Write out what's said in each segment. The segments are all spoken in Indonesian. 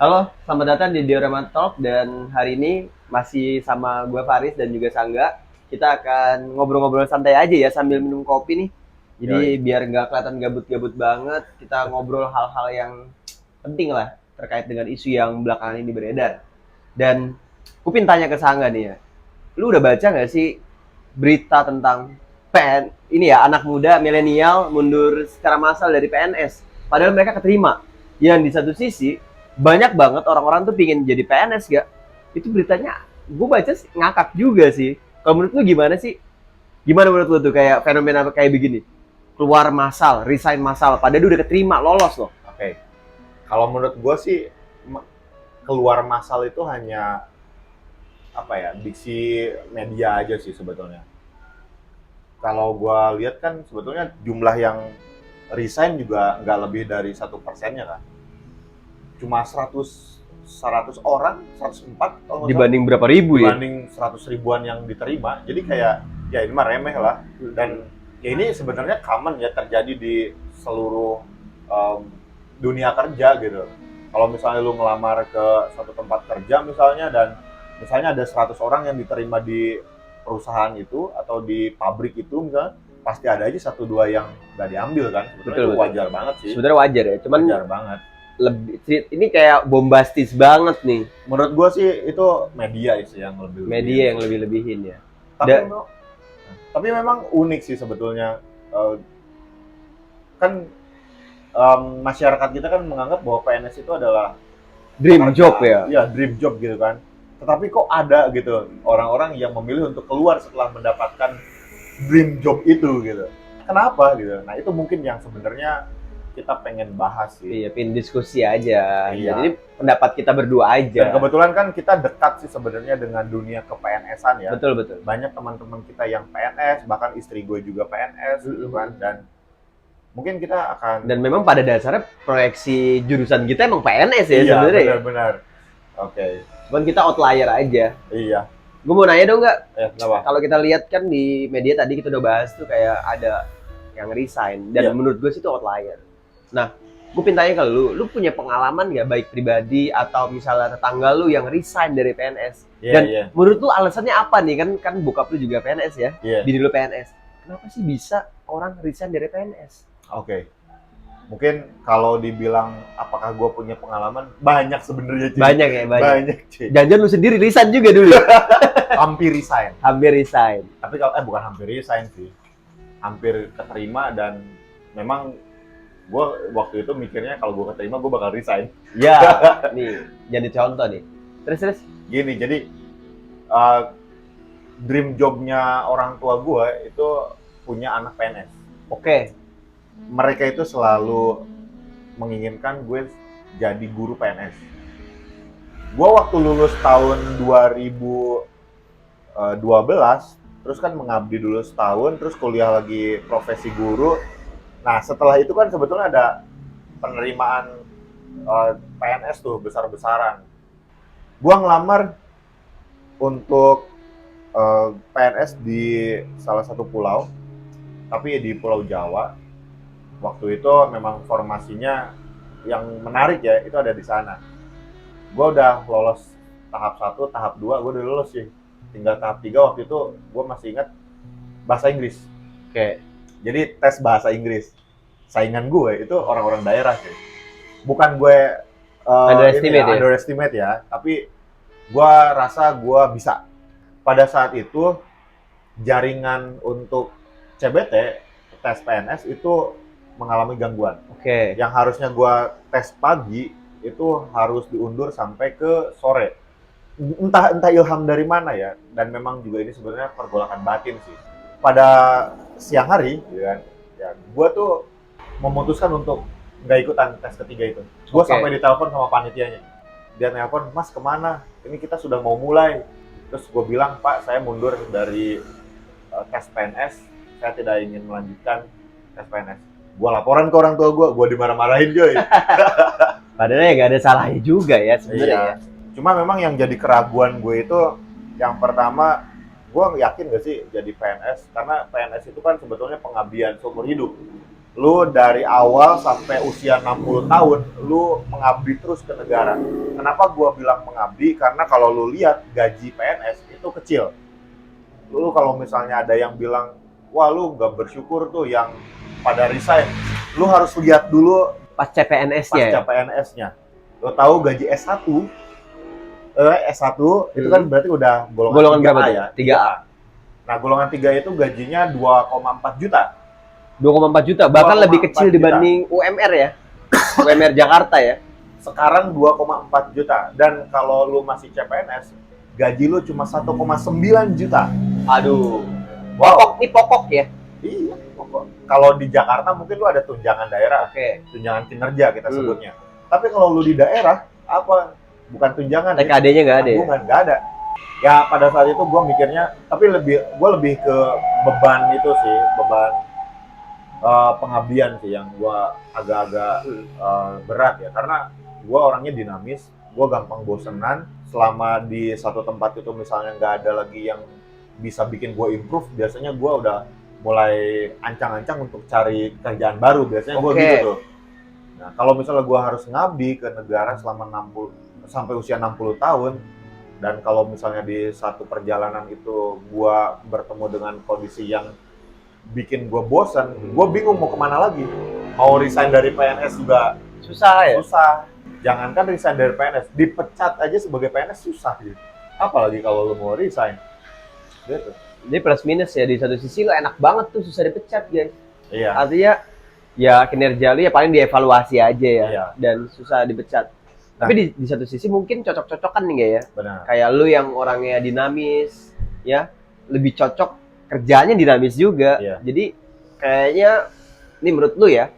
Halo, selamat datang di Diorama Talk dan hari ini masih sama gue Faris dan juga Sangga. Kita akan ngobrol-ngobrol santai aja ya sambil minum kopi nih. Jadi Yoi. biar nggak kelihatan gabut-gabut banget, kita ngobrol hal-hal yang penting lah terkait dengan isu yang belakangan ini beredar. Dan gue pengen tanya ke Sangga nih ya, lu udah baca nggak sih berita tentang PN ini ya anak muda milenial mundur secara massal dari PNS? Padahal mereka keterima. Yang di satu sisi banyak banget orang-orang tuh pingin jadi PNS gak? Itu beritanya gue baca sih, ngakak juga sih. Kalau menurut lu gimana sih? Gimana menurut lu tuh kayak fenomena kayak begini? Keluar massal, resign massal, padahal udah keterima, lolos loh. Oke. Kalau menurut gue sih keluar masal itu hanya apa ya, diksi media aja sih sebetulnya. Kalau gue lihat kan sebetulnya jumlah yang resign juga nggak lebih dari 1%-nya kan. Cuma 100 orang, 104 kalau nggak salah, Dibanding berapa ribu ya? dibanding 100 ribuan yang diterima. Jadi kayak ya ini mah remeh lah. Dan ya ini sebenarnya common ya, terjadi di seluruh um, dunia kerja gitu. Kalau misalnya lu ngelamar ke satu tempat kerja misalnya, dan misalnya ada 100 orang yang diterima di perusahaan itu atau di pabrik itu misalnya, pasti ada aja satu dua yang nggak diambil kan. Sebetulnya Betul itu betul. wajar banget sih. Sebenarnya wajar ya, cuman Wajar banget. lebih ini kayak bombastis banget nih. Menurut gua sih itu media sih yang lebih Media yang lebih-lebihin ya. tapi Da- tapi memang unik sih sebetulnya. Eh, kan masyarakat kita kan menganggap bahwa PNS itu adalah Dream job pekerjaan, ya. ya dream job gitu kan. Tetapi kok ada gitu orang-orang yang memilih untuk keluar setelah mendapatkan dream job itu gitu. Kenapa gitu? Nah itu mungkin yang sebenarnya kita pengen bahas sih. Iya, pin diskusi aja. Iya. Jadi pendapat kita berdua aja. Dan kebetulan kan kita dekat sih sebenarnya dengan dunia ke PNS-an ya. Betul betul. Banyak teman-teman kita yang PNS, bahkan istri gue juga PNS gitu kan. Dan mungkin kita akan Dan memang pada dasarnya proyeksi jurusan kita emang PNS ya iya sebenarnya ya. benar-benar. Oke. Cuman kita outlier aja. Iya. Gue mau nanya dong nggak? Kenapa? Kalau kita lihat kan di media tadi kita udah bahas tuh kayak ada yang resign dan Iya. menurut gue sih itu outlier. Nah, gue pengen tanya ke lu punya pengalaman nggak baik pribadi atau misalnya tetangga lu yang resign dari PNS? Iya, Dan iya. menurut lu alasannya apa nih? Kan bokap lu juga PNS ya, Iya. bini lu PNS. Kenapa sih bisa orang resign dari PNS? Oke. Mungkin kalau dibilang apakah gue punya pengalaman, banyak sebenarnya cuy. Banyak ya, banyak. Banyak cuy. Jangan lu sendiri resign juga dulu. Hampir resign. Hampir resign. Tapi kalau bukan hampir resign sih. Hampir keterima, dan memang gue waktu itu mikirnya kalau gue keterima gue bakal resign. Ya, nih jadi contoh nih. Terus. Gini, jadi uh, dream jobnya orang tua gue itu punya anak PNS. Oke. Mereka itu selalu menginginkan gue jadi guru PNS. Gue waktu lulus tahun 2012, terus kan mengabdi dulu setahun, terus kuliah lagi profesi guru. Nah setelah itu kan sebetulnya ada penerimaan PNS tuh besar-besaran. Gue ngelamar untuk PNS di salah satu pulau, tapi di Pulau Jawa. Waktu itu memang formasinya yang menarik ya, itu ada di sana. Gue udah lolos tahap 1, tahap 2, gue udah lulus sih. Tinggal tahap 3 waktu itu gue masih ingat bahasa Inggris. Oke. Jadi tes bahasa Inggris. Saingan gue itu orang-orang daerah sih. Bukan gue underestimate ya, tapi gue rasa gue bisa. Pada saat itu jaringan untuk CBT, tes PNS itu mengalami gangguan. Oke. Yang harusnya gue tes pagi itu harus diundur sampai ke sore. Entah ilham dari mana ya, dan memang juga ini sebenarnya pergolakan batin sih. Pada siang hari, ya gue tuh memutuskan untuk nggak ikutan tes ketiga itu. Gue sampai ditelepon sama panitianya. Dia nelpon, Mas kemana? Ini kita sudah mau mulai. Terus gue bilang, Pak saya mundur dari tes PNS, saya tidak ingin melanjutkan tes PNS. Gue laporan ke orang tua gue dimarah-marahin coy. Padahal ya gak ada salahnya juga ya sebenarnya ya. Cuma memang yang jadi keraguan gue itu, yang pertama, gue yakin gak sih jadi PNS? Karena PNS itu kan sebetulnya pengabdian seumur hidup. Lu dari awal sampai usia 60 tahun, lu mengabdi terus ke negara. Kenapa gua bilang mengabdi? Karena kalau lu lihat gaji PNS itu kecil. Lu kalau misalnya ada yang bilang, wah lu nggak bersyukur tuh yang pada resign, lu harus lihat dulu Pas CPNS-nya ya? pasca PNS-nya. Lu tahu gaji S1, S1 itu kan berarti udah Golongan 3A berapa tuh? ya? 3A. Nah, golongan 3 itu gajinya 2,4 juta. 2,4 juta, bahkan 2,4 lebih kecil juta. dibanding UMR ya. UMR Jakarta ya. Sekarang 2,4 juta. Dan kalau lu masih CPNS, gaji lu cuma 1,9 juta. Aduh. Wow. Pokok, ini pokok ya. Iya, pokok. Kalau di Jakarta mungkin lu ada tunjangan daerah, Oke. tunjangan kinerja kita sebutnya. Tapi kalau lu di daerah, apa? Bukan tunjangan, ya. TKD-nya nggak ada ya? Tanggungan, nggak ada. Ya pada saat itu gue mikirnya, tapi gue lebih ke beban itu sih, beban pengabdian sih yang gue agak-agak berat ya, karena gue orangnya dinamis, gue gampang bosenan. Selama di satu tempat itu misalnya nggak ada lagi yang bisa bikin gue improve, biasanya gue udah mulai ancang-ancang untuk cari kerjaan baru, biasanya gue gitu tuh. Nah kalau misalnya gue harus ngabdi ke negara selama 60 sampai usia 60 tahun, dan kalau misalnya di satu perjalanan itu gue bertemu dengan kondisi yang bikin gue bosan, gue bingung mau kemana lagi. Mau resign dari PNS juga Susah ya? susah. Jangankan resign dari PNS, dipecat aja sebagai PNS susah gitu. Apalagi kalau lo mau resign. Gitu. Ini plus minus ya, di satu sisi lo enak banget tuh susah dipecat guys. Iya. Artinya ya kinerja lu ya paling dievaluasi aja ya. Iya. Dan susah dipecat. Nah. Tapi di satu sisi mungkin cocok-cocokan nih ya. Benar. Kayak lu yang orangnya dinamis ya, lebih cocok kerjanya dinamis juga. Iya. Jadi kayaknya ini menurut lu ya,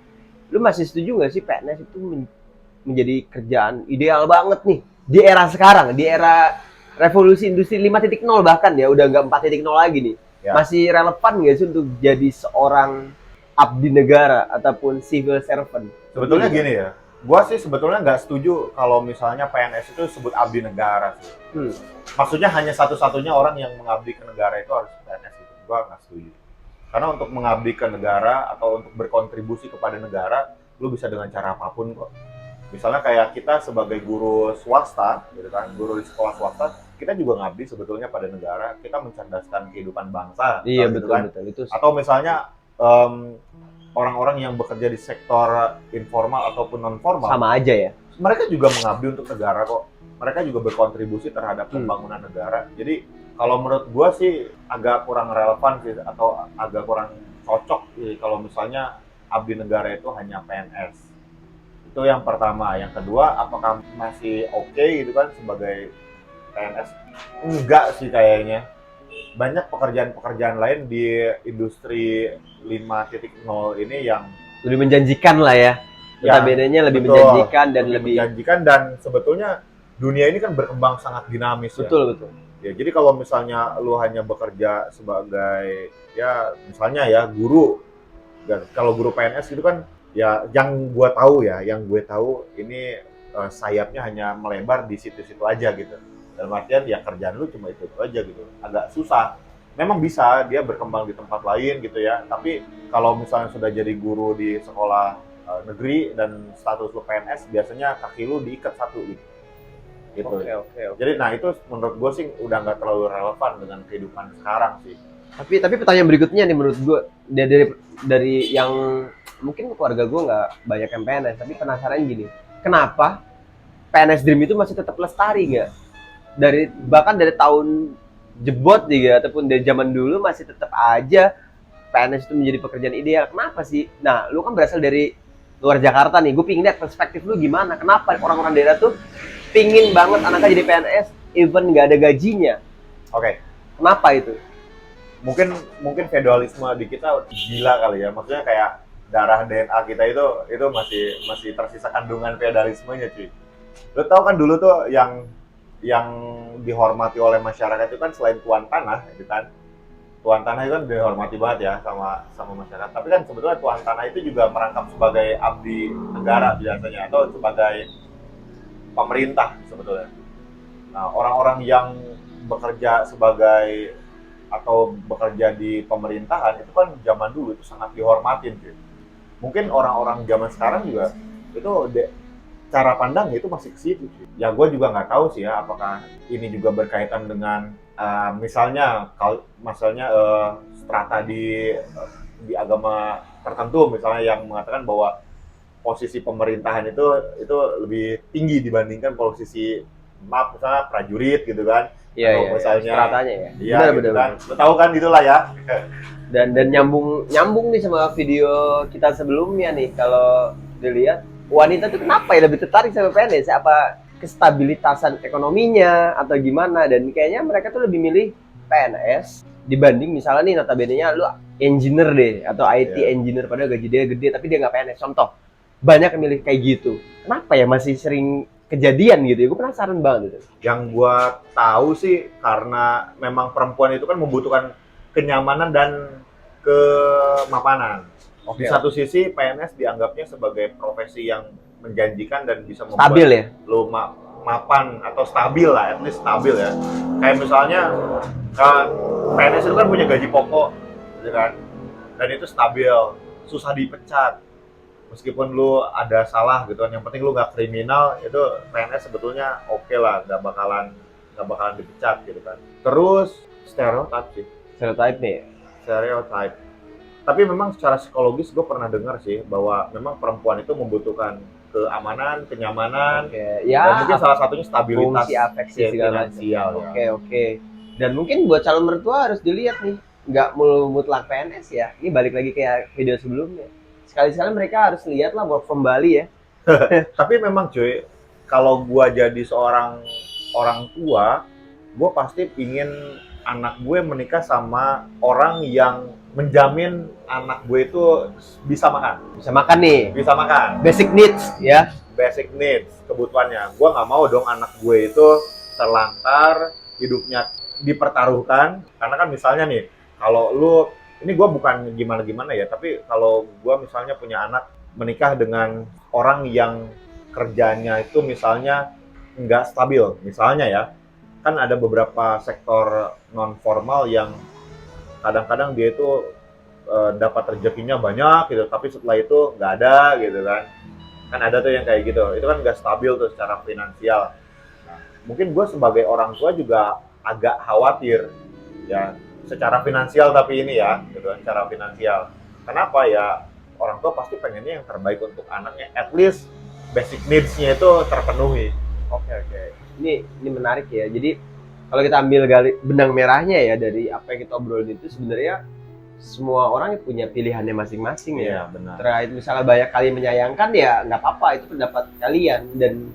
lu masih setuju nggak sih PNS itu menjadi kerjaan ideal banget nih di era sekarang, di era revolusi industri 5.0 bahkan ya, udah nggak 4.0 lagi nih. Ya. Masih relevan nggak sih untuk jadi seorang abdi negara ataupun civil servant? Sebetulnya gini ya, gua sih sebetulnya nggak setuju kalau misalnya PNS itu sebut abdi negara sih. Maksudnya hanya satu-satunya orang yang mengabdi ke negara itu harus PNS itu. Gua nggak setuju. Karena untuk mengabdi ke negara atau untuk berkontribusi kepada negara, lu bisa dengan cara apapun kok. Misalnya kayak kita sebagai guru swasta, gitu kan, guru di sekolah swasta, kita juga ngabdi sebetulnya pada negara. Kita mencerdaskan kehidupan bangsa. Iya gitu betul kan. betul itu. Atau misalnya orang-orang yang bekerja di sektor informal ataupun non formal, Sama aja ya. mereka juga mengabdi untuk negara kok. Mereka juga berkontribusi terhadap pembangunan negara. Jadi kalau menurut gua sih agak kurang relevan sih, atau agak kurang cocok sih kalau misalnya abdi negara itu hanya PNS. Itu yang pertama. Yang kedua, apakah masih oke gitu kan sebagai PNS? Enggak sih kayaknya. Banyak pekerjaan-pekerjaan lain di industri 5.0 ini yang Lebih menjanjikan lah ya. Ya, Bedanya lebih betul. menjanjikan dan lebih menjanjikan, dan sebetulnya dunia ini kan berkembang sangat dinamis ya. betul betul. Ya, jadi kalau misalnya lu hanya bekerja sebagai ya misalnya ya guru, dan kalau guru PNS itu kan ya yang gue tahu ini sayapnya hanya melebar di situ-situ aja gitu. Dalam artian ya kerjaan lu cuma itu aja gitu. Agak susah. Memang bisa dia berkembang di tempat lain gitu ya. Tapi kalau misalnya sudah jadi guru di sekolah negeri dan status lu PNS, biasanya kaki lu diikat satu gitu. Oke. Jadi nah itu menurut gue sih udah nggak terlalu relevan dengan kehidupan sekarang sih. Tapi pertanyaan berikutnya nih menurut gue dari yang mungkin keluarga gue nggak banyak yang PNS, tapi penasaran gini, kenapa PNS Dream itu masih tetap lestari nggak? Bahkan dari tahun jebot juga ataupun dari zaman dulu masih tetap aja PNS itu menjadi pekerjaan ideal. Kenapa sih? Nah, lu kan berasal dari luar Jakarta nih, gue pingin lihat perspektif lu gimana. Kenapa orang-orang daerah tuh pingin banget anaknya jadi PNS, even nggak ada gajinya? Oke. Kenapa itu? Mungkin feodalisme di kita gila kali ya. Maksudnya kayak darah DNA kita itu masih tersisa kandungan feodalismenya cuy. Lo tau kan dulu tuh yang dihormati oleh masyarakat itu kan selain tuan tanah, gitu kan. Tuan tanah itu kan dihormati banget ya sama masyarakat. Tapi kan sebetulnya tuan tanah itu juga merangkap sebagai abdi negara biasanya, atau sebagai pemerintah sebetulnya. Nah, orang-orang yang bekerja sebagai atau bekerja di pemerintahan itu kan zaman dulu itu sangat dihormatin gitu. mungkin orang-orang zaman sekarang juga itu cara pandang itu masih ke situ sih. Ya gue juga nggak tahu sih ya apakah ini juga berkaitan dengan misalnya strata di agama tertentu misalnya yang mengatakan bahwa posisi pemerintahan itu lebih tinggi dibandingkan posisi misalnya prajurit gitu kan. Iya, Atau iya, misalnya stratanya ya. iya Benar, gitu benar, kan. benar. Lo tahu kan gitulah ya. Dan nyambung nih sama video kita sebelumnya nih, kalau dilihat wanita tuh kenapa ya lebih tertarik sama PNS? Apa kestabilitasan ekonominya atau gimana? Dan kayaknya mereka tuh lebih milih PNS dibanding misalnya nih notabene-nya lu engineer deh atau IT Iya. engineer, padahal gaji dia gede tapi dia nggak PNS. Contoh, banyak yang milih kayak gitu. Kenapa ya masih sering kejadian gitu ya? Gue penasaran banget gitu. Yang gua tahu sih karena memang perempuan itu kan membutuhkan kenyamanan dan kemapanan. Di satu sisi PNS dianggapnya sebagai profesi yang menjanjikan dan bisa membuat Stabil ya? lo mapan atau stabil lah, at least stabil ya. Kayak misalnya eh, PNS itu kan punya gaji pokok, gitu kan, dan itu stabil, susah dipecat. Meskipun lu ada salah gitu kan, yang penting lu nggak kriminal, itu PNS sebetulnya oke lah, nggak bakalan dipecat gitu kan. Terus stereotip sih, Stereotype nih. stereotip. Tapi memang secara psikologis gue pernah dengar sih bahwa memang perempuan itu membutuhkan keamanan, kenyamanan, Oke, dan ya mungkin salah satunya stabilitas fungsi afeksi segala macam. finansial ya. Oke. Dan mungkin buat calon mertua harus dilihat nih, nggak mutlak PNS ya. Ini balik lagi kayak video sebelumnya. Sekali-sekali mereka harus lihat lah work from Bali ya. Tapi memang cuy, kalau gue jadi seorang orang tua, gue pasti pingin anak gue menikah sama orang yang menjamin anak gue itu bisa makan, Bisa makan nih, bisa makan, basic needs ya. basic needs, kebutuhannya. Gue nggak mau dong anak gue itu terlantar, hidupnya dipertaruhkan. Karena kan misalnya nih, kalau lu, ini gue bukan gimana-gimana ya, tapi kalau gue misalnya punya anak menikah dengan orang yang kerjanya itu misalnya nggak stabil, misalnya ya, kan ada beberapa sektor non formal yang kadang-kadang dia itu dapat rezekinya banyak gitu, tapi setelah itu nggak ada gitu kan. Kan ada tuh yang kayak gitu, itu kan nggak stabil tuh secara finansial. Nah, mungkin gue sebagai orang tua juga agak khawatir ya, secara finansial tapi ini ya, gitu kan, secara finansial. Kenapa ya? Orang tua pasti pengennya yang terbaik untuk anaknya, at least basic needs-nya itu terpenuhi. Oke. Ini menarik ya. Jadi kalau kita ambil benang merahnya ya dari apa yang kita obrolin itu, sebenarnya semua orang punya pilihannya masing-masing ya. Iya, benar. Terkait misalnya banyak kali menyayangkan ya nggak apa-apa, itu pendapat kalian, dan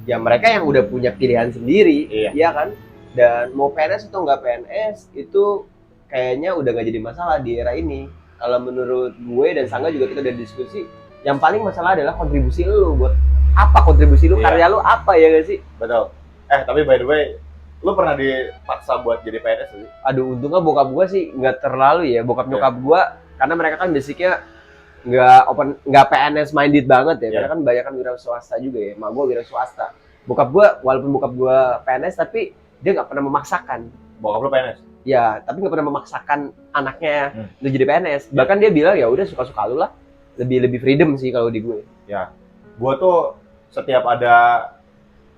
ya mereka yang udah punya pilihan sendiri, Iya. ya kan. Dan mau PNS atau nggak PNS itu kayaknya udah nggak jadi masalah di era ini. Kalau menurut gue dan Sangga juga kita udah diskusi, yang paling masalah adalah kontribusi lu. Buat apa kontribusi lu, Iya. karya lu apa, ya gak sih? Betul. Tapi by the way, lu pernah dipaksa buat jadi PNS sih? Aduh, untungnya bokap gua sih nggak terlalu ya. Bokap Iya. nyokap gua, karena mereka kan basicnya nggak PNS minded banget ya. Iya. Karena kan banyak kan wira swasta juga ya. Mak gua wira swasta. Bokap gua, walaupun bokap gua PNS, tapi dia nggak pernah memaksakan. Bokap lu PNS? Ya, tapi nggak pernah memaksakan anaknya untuk jadi PNS. Iya. Bahkan dia bilang ya udah suka-suka lu lah. Lebih freedom sih kalau di gue. Ya. Gua tuh setiap ada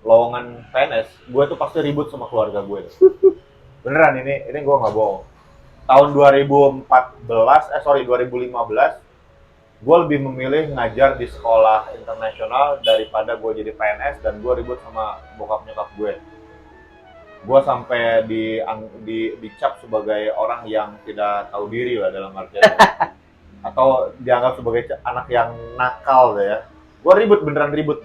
lowongan PNS, gue tuh pasti ribut sama keluarga gue. Beneran, ini gue nggak bohong. Tahun 2015, gue lebih memilih ngajar di sekolah internasional daripada gue jadi PNS, dan gue ribut sama bokap nyokap gue. Gue sampai dicap sebagai orang yang tidak tahu diri lah dalam artian atau dianggap sebagai anak yang nakal ya. Gue beneran ribut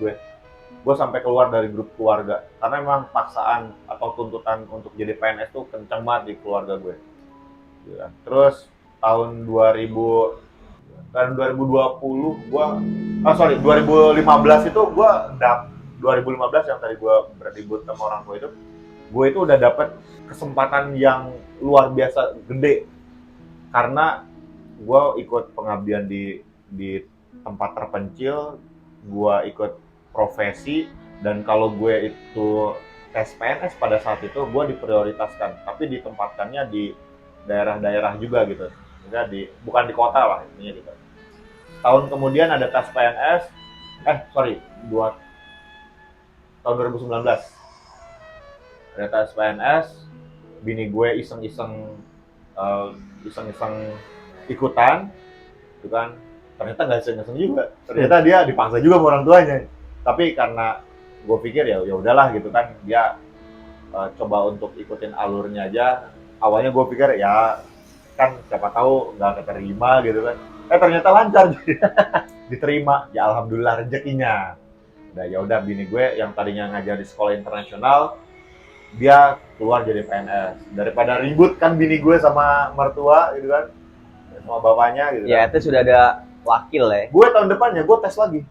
gue sampai keluar dari grup keluarga karena memang paksaan atau tuntutan untuk jadi PNS tuh kenceng banget di keluarga gue. Ya. Terus tahun 2020 2015 itu gue 2015 yang tadi gue berribut sama orang tua itu, gue itu udah dapet kesempatan yang luar biasa gede karena gue ikut pengabdian di tempat terpencil, gue ikut profesi, dan kalau gue itu tes PNS pada saat itu gue diprioritaskan, tapi ditempatkannya di daerah-daerah juga gitu, bukan di kota lah intinya gitu. Tahun kemudian ada tes PNS. Tahun 2019 ada tes PNS. Bini gue iseng-iseng ikutan, itu kan ternyata nggak iseng-iseng juga. Ternyata dia dipaksa juga sama orang tuanya. Tapi karena gue pikir ya udahlah gitu kan, dia coba untuk ikutin alurnya aja. Awalnya gue pikir ya kan siapa tahu nggak keterima gitu kan. Ternyata lancar. Diterima, ya alhamdulillah rezekinya. Nah ya udah, bini gue yang tadinya ngajar di sekolah internasional, dia keluar jadi PNS. Daripada ribut kan bini gue sama mertua gitu kan, sama bapaknya gitu Ya kan. itu sudah ada wakil ya. Gue tahun depannya gue tes lagi.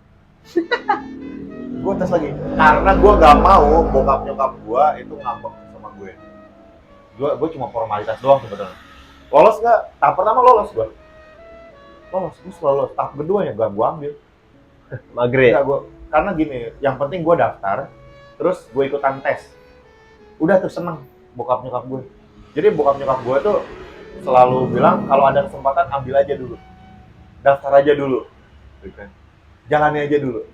Gue tes lagi karena gue gak mau bokap nyokap gue itu ngambek sama gue. Gue cuma formalitas doang sebetulnya. Lolos nggak? Tahap pertama lolos gue. Gue selalu lolos. Tahap kedua ya gue ambil. Magre. Enggak, karena gini, yang penting gue daftar, terus gue ikutan tes. Udah tuh seneng bokap nyokap gue. Jadi bokap nyokap gue tuh selalu bilang kalau ada kesempatan ambil aja dulu, daftar aja dulu, gitu kan. Jalani aja dulu.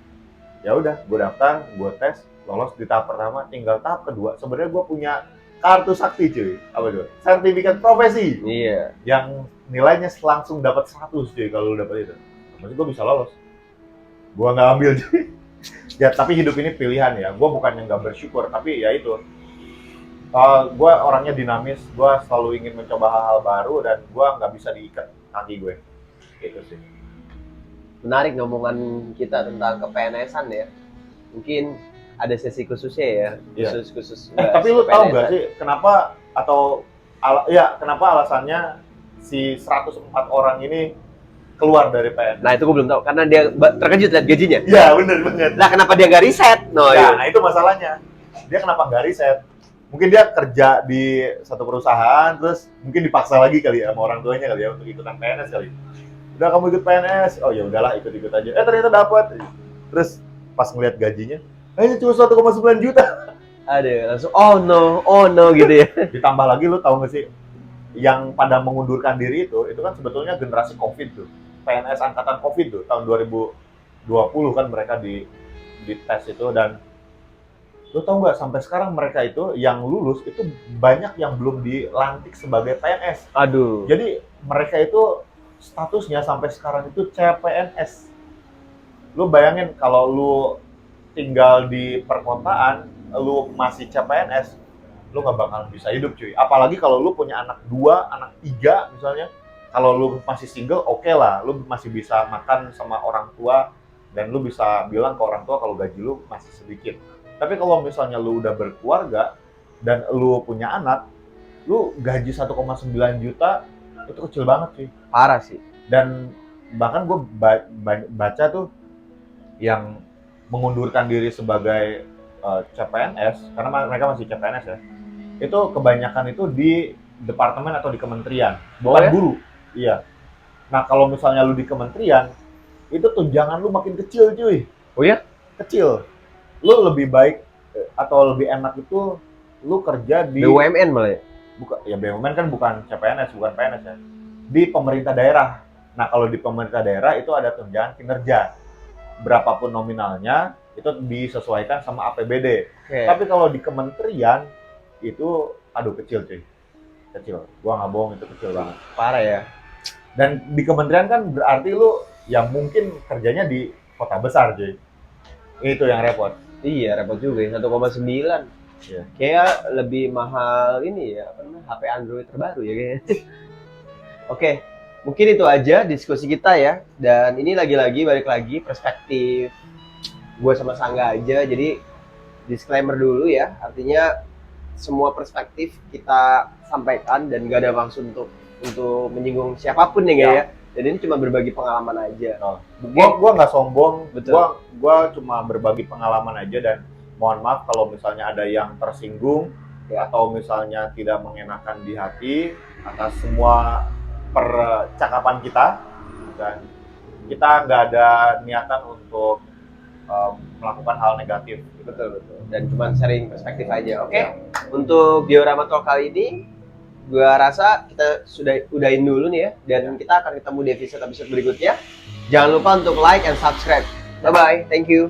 Ya udah, gue daftar, gue tes, lolos di tahap pertama, tinggal tahap kedua. Sebenarnya gue punya kartu sakti cuy, apa itu? Sertifikat profesi. Iya. Yang nilainya langsung dapat 100 cuy kalau lu dapat itu. Maksudnya gue bisa lolos. Gue nggak ambil cuy. Ya tapi hidup ini pilihan ya. Gue bukan yang nggak bersyukur, tapi ya itu. Gue orangnya dinamis, gue selalu ingin mencoba hal-hal baru dan gue nggak bisa diikat kaki gue. Itu sih. Menarik ngomongan kita tentang ke-PNS-an ya. Mungkin ada sesi khususnya ya, Iya. khusus. Tapi lu tahu nggak sih kenapa kenapa alasannya si 104 orang ini keluar dari PNS? Nah itu gue belum tahu, karena dia terkejut lihat gajinya. Iya bener banget. Nah kenapa dia nggak riset? Nah itu masalahnya. Dia kenapa nggak riset? Mungkin dia kerja di satu perusahaan, terus mungkin dipaksa lagi kali ya sama orang tuanya kali ya untuk ikutan PNS kali. Udah kamu ikut PNS, oh ya udahlah ikut-ikut aja. Ternyata dapat. Terus pas ngeliat gajinya, ini cuma 1,9 juta. Ada langsung oh no gitu ya. Ditambah lagi lu tahu nggak sih, yang pada mengundurkan diri itu kan sebetulnya generasi COVID tuh. PNS angkatan COVID tuh tahun 2020 kan mereka di tes itu, dan lu tahu nggak sampai sekarang mereka itu yang lulus itu banyak yang belum dilantik sebagai PNS. Aduh. Jadi mereka itu statusnya sampai sekarang itu CPNS. Lu bayangin kalau lu tinggal di perkotaan, lu masih CPNS, lu nggak bakal bisa hidup cuy. Apalagi kalau lu punya anak 2, anak 3 misalnya. Kalau lu masih single, oke lah, lu masih bisa makan sama orang tua dan lu bisa bilang ke orang tua kalau gaji lu masih sedikit. Tapi kalau misalnya lu udah berkeluarga dan lu punya anak, lu gaji 1,9 juta itu kecil banget sih. Parah sih. Dan bahkan gue baca tuh yang mengundurkan diri sebagai CPNS, karena mereka masih CPNS ya, itu kebanyakan itu di departemen atau di kementerian, bukan ya? guru. Iya. Nah kalau misalnya lu di kementerian, itu tunjangan lu makin kecil cuy. Oh ya? Kecil. Lu lebih baik atau lebih enak itu lu kerja di BUMN malah ya? ya BUMN kan bukan CPNS, bukan PNS ya. Di pemerintah daerah. Nah kalau di pemerintah daerah itu ada tunjangan kinerja. Berapapun nominalnya itu disesuaikan sama APBD. Okay. Tapi kalau di kementerian itu aduh kecil cuy. Kecil. Gua nggak bohong, itu kecil banget. Parah ya. Dan di kementerian kan berarti lu ya mungkin kerjanya di kota besar cuy. Itu yang repot. Iya, repot juga ya, 1,9. Iya. Kayak lebih mahal ini ya, apa namanya, HP Android terbaru ya kayaknya. Oke, mungkin itu aja diskusi kita ya. Dan ini lagi-lagi balik lagi perspektif gue sama Sangga aja. Jadi disclaimer dulu ya, artinya semua perspektif kita sampaikan dan gak ada maksud untuk menyinggung siapapun ya. Dan ini cuma berbagi pengalaman aja. Gua nggak sombong, Betul. gua cuma berbagi pengalaman aja, dan mohon maaf kalau misalnya ada yang tersinggung Ya. atau misalnya tidak mengenakan di hati atas semua percakapan kita, dan kita nggak ada niatan untuk melakukan hal negatif. Betul. Dan cuma sharing perspektif aja. Oke. Untuk diorama talk kali ini Gua rasa kita sudah udahin dulu nih ya, dan kita akan ketemu di episode berikutnya. Jangan lupa untuk like and subscribe. Bye bye, thank you.